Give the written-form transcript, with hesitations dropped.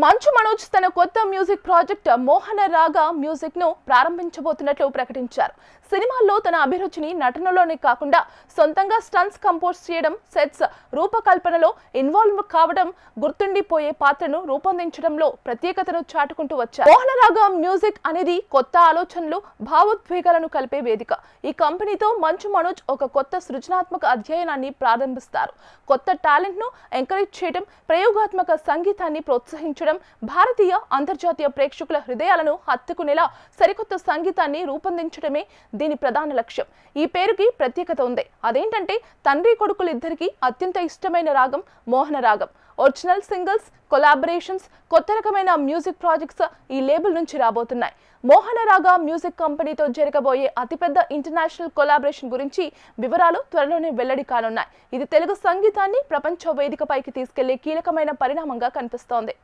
మంచు మనోజ్ తన కొత్త music project మోహన రాగ మ్యూజిక్ ను ప్రారంభించబోతున్నట్లు ప్రకటించారు. సినిమాల్లో తన అభిరుచిని నటనలోనే కాకుండా సొంతంగా స్టంట్స్ కంపోజ్ చేయడం, సెట్స్ రూపకల్పనలో ఇన్వాల్వ్ కావడం, గుర్తుండిపోయే పాత్రను రూపొందించడంలో ప్రత్యేకతను చాటుకుంటూ వచ్చారు. మోహన రాగ మ్యూజిక్ అనేది కొత్త ఆలోచనలు, భావోద్వేగాలను కలిపే వేదిక. ఈ కంపెనీతో మంచు మనోజ్ ఒక కొత్త సృజనాత్మక అధ్యయనాన్ని ప్రారంభిస్తారు. కొత్త టాలెంట్ ను ఎంకరేజ్ చేయడం, ప్రయోగాత్మక సంగీతాన్ని ప్రోత్సహించడం, భారతీయ అంతర్జాతీయ ప్రేక్షకుల హృదయాలను హత్తుకునేలా సరికొత్త సంగీతాన్ని రూపొందించడమే దీని ప్రధాన లక్ష్యం. ఈ పేరుకి ప్రత్యేకత ఉంది. అదేంటంటే తండ్రి కొడుకులిద్దరికీ అత్యంత ఇష్టమైన రాగం మోహన రాగం. ఒరిజినల్ సింగిల్స్, కొలాబరేషన్స్, కొత్త రకమైన మ్యూజిక్ ప్రాజెక్ట్స్ ఈ లేబుల్ నుంచి రాబోతున్నాయి. మోహన రాగ మ్యూజిక్ కంపెనీతో జరగబోయే అతిపెద్ద ఇంటర్నేషనల్ కొలాబరేషన్ గురించి వివరాలు త్వరలోనే వెల్లడి కానున్నాయి. ఇది తెలుగు సంగీతాన్ని ప్రపంచ వేదికపైకి తీసుకెళ్లే కీలకమైన పరిణామంగా కనిపిస్తోంది.